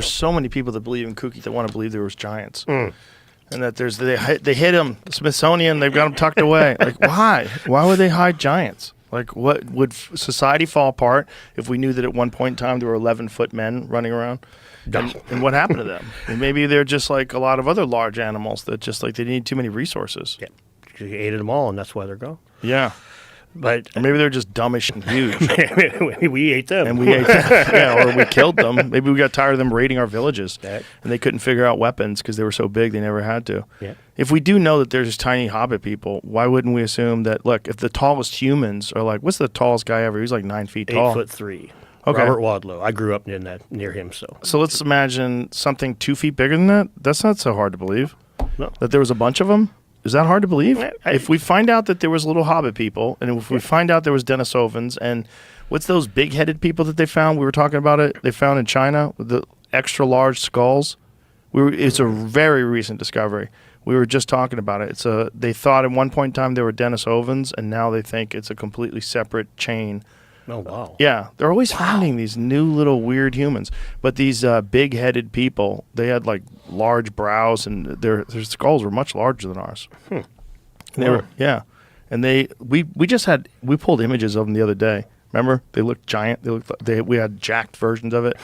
there's so many people that believe in kooky that want to believe there was giants. And that they hid them, Smithsonian, they've got them tucked away. Like, why? Why would they hide giants? Like, what would society fall apart if we knew that at one point in time there were 11-foot men running around? And what happened to them? And maybe they're just like a lot of other large animals that just like they need too many resources. Yeah, you ate them all, and that's why they're gone. Yeah. But or maybe they're just dumbish and huge. We ate them. And we ate them. Yeah, or we killed them. Maybe we got tired of them raiding our villages. And they couldn't figure out weapons because they were so big they never had to. Yeah. If we do know that there's just tiny hobbit people, why wouldn't we assume that, look, if the tallest humans are like, what's the tallest guy ever? He's like 9 feet tall. 8'3". Okay. Robert Wadlow. I grew up near him, so. So let's imagine something 2 feet bigger than that. That's not so hard to believe. No. That there was a bunch of them. Is that hard to believe? If we find out that there was little hobbit people, and if we find out there was Denisovans, and what's those big-headed people that they found? We were talking about it. They found in China with the extra large skulls. It's a very recent discovery. We were just talking about it. They thought at one point in time they were Denisovans, and now they think it's a completely separate chain. Oh, wow. Yeah, they're always finding these new little weird humans. But these big-headed people, they had like large brows, and their skulls were much larger than ours. And they were, yeah. And we pulled images of them the other day. Remember? They looked giant. We had jacked versions of it.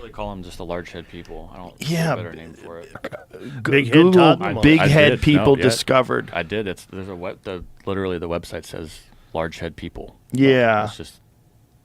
They call them just the large head people. I don't see Yeah. a better name for it. Google big I head did. people No, yeah. discovered. I did. Literally the website says large head people. Yeah. It's just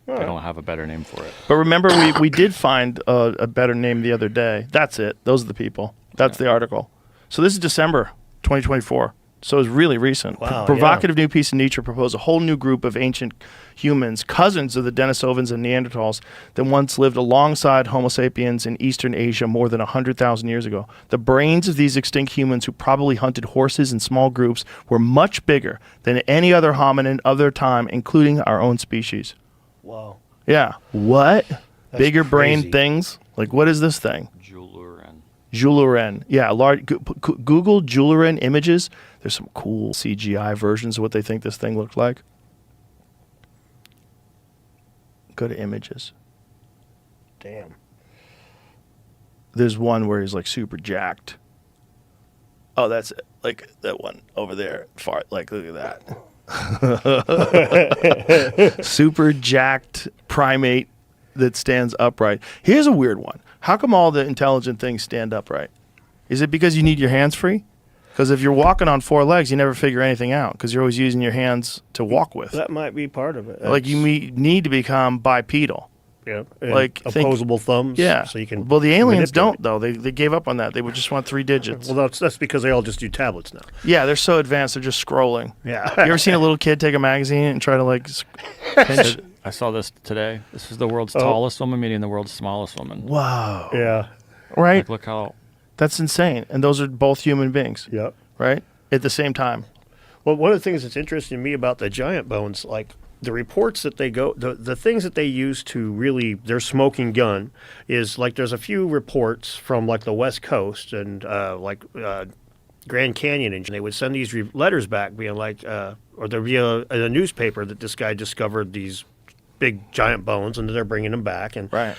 they don't have a better name for it. But remember, we did find a better name the other day. That's it. Those are the people. That's the article. So this is December 2024. So it's really recent. Wow, Provocative new piece of nature proposed a whole new group of ancient humans, cousins of the Denisovans and Neanderthals, that once lived alongside Homo sapiens in Eastern Asia more than 100,000 years ago. The brains of these extinct humans, who probably hunted horses in small groups, were much bigger than any other hominin of their time, including our own species. Wow. Yeah. What? That's Bigger brain crazy. things? Like, what is this thing? Julerin. Julerin. Yeah, Google Julerin images. There's some cool CGI versions of what they think this thing looked like. Go to images. Damn. There's one where he's like super jacked. Oh, that's it. Like that one over there. Far, like, look at that. Super jacked primate that stands upright. Here's a weird one. How come all the intelligent things stand upright? Is it because you need your hands free? Because if you're walking on 4 legs, you never figure anything out because you're always using your hands to walk with. That might be part of it. Like you need to become bipedal. Yeah. Like opposable thumbs. Yeah. So you can. Well, the aliens manipulate. don't though. They gave up on that. They would just want 3 digits. Well, that's because they all just do tablets now. Yeah, they're so advanced. They're just scrolling. Yeah. You ever seen a little kid take a magazine and try to like pinch? I saw this today. This is the world's tallest woman meeting the world's smallest woman. Whoa. Yeah. Right? Like, look how. That's insane. And those are both human beings. Yep. Right? At the same time. Well, one of the things that's interesting to me about the giant bones, like the reports that the things that they use to really their smoking gun is like there's a few reports from like the West Coast and Grand Canyon, and they would send these letters back being like, or there'd be a newspaper that this guy discovered these big giant bones and they're bringing them back. And Right.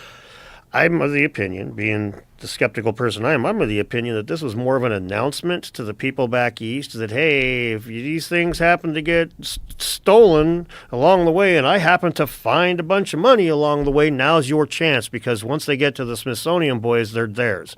I'm of the opinion, being the skeptical person I'm of the opinion that this was more of an announcement to the people back east that, hey, if these things happen to get stolen along the way and I happen to find a bunch of money along the way, now's your chance, because once they get to the Smithsonian boys, they're theirs.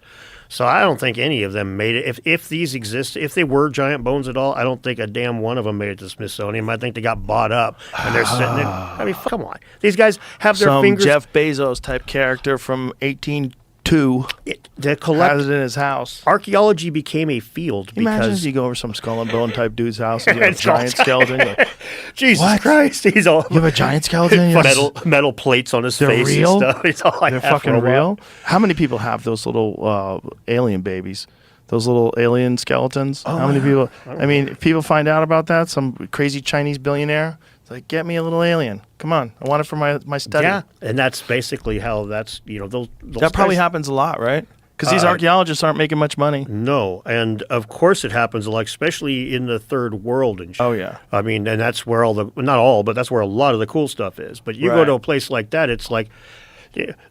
So I don't think any of them made it. If these exist, if they were giant bones at all, I don't think a damn one of them made it to the Smithsonian. I think they got bought up and they're sitting there. I mean, come on. These guys have their Some fingers. Jeff Bezos type character from 1802 has it in his house. Archaeology became a field Imagine because if you go over some skull and bone type dude's house and you have a giant skeleton. Like, Jesus What? Christ, he's all you have a giant skeleton? in your house? metal plates on his They're face real? and stuff. He's all like They're half fucking robot. real? How many people have those little alien babies? Those little alien skeletons? How many people? I mean, if people find out about that, some crazy Chinese billionaire, it's like, get me a little alien. Come on. I want it for my study. Yeah, and that's basically how those That probably guys- happens a lot, right? Because these archaeologists aren't making much money. No, and of course it happens, like especially in the third world and shit. Oh, yeah. I mean, and that's where not all, but that's where a lot of the cool stuff is. But you go Right. to a place like that, it's like,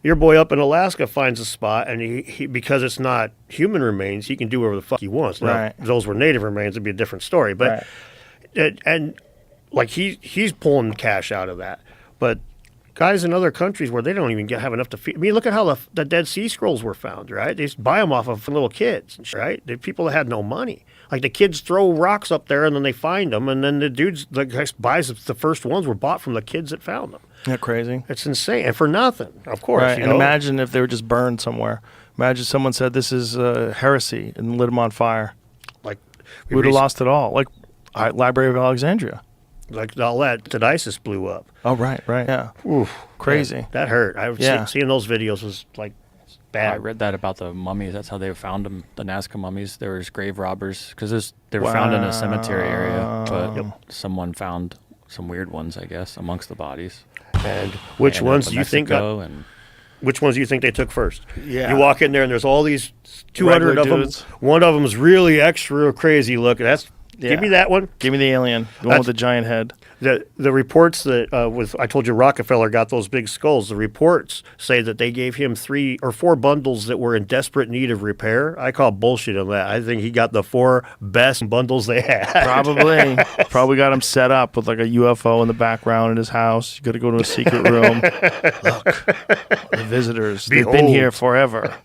Your boy up in Alaska finds a spot, and he because it's not human remains, he can do whatever the fuck he wants. Now, Right. if those were native remains, it'd be a different story. But and like he's pulling cash out of that. But guys in other countries where they don't even have enough to feed. I mean, look at how the Dead Sea Scrolls were found, right? They just buy them off of little kids, right? The people that had no money. Like the kids throw rocks up there and then they find them, and then the guy buys the first ones were bought from the kids that found them. Isn't that crazy? It's insane, and for nothing, of course. Right. You And know? imagine if they were just burned somewhere. Imagine someone said this is heresy and lit them on fire. like We would have lost it all. Like Library of Alexandria. like all that ISIS blew up. Oh, right. Yeah. Oof, Crazy. That hurt. I was seeing those videos was like bad. I read that about the mummies. That's how they found them, the Nazca mummies. There was grave robbers because they were found in a cemetery area, but someone found some weird ones, I guess, amongst the bodies. And which They ended ones up do in you think? Mexico Which ones do you think they took first? Yeah. You walk in there and there's all these 200 Regular of them. dudes. One of them's really extra crazy looking. Yeah. Give me that one. Give me the alien. The one with the giant head. The reports that I told you Rockefeller got those big skulls. The reports say that they gave him 3 or 4 bundles that were in desperate need of repair. I call bullshit on that. I think he got the 4 best bundles they had. Probably got him set up with like a UFO in the background in his house. You got to go to a secret room. Look, the visitors. They've been Behold. here forever.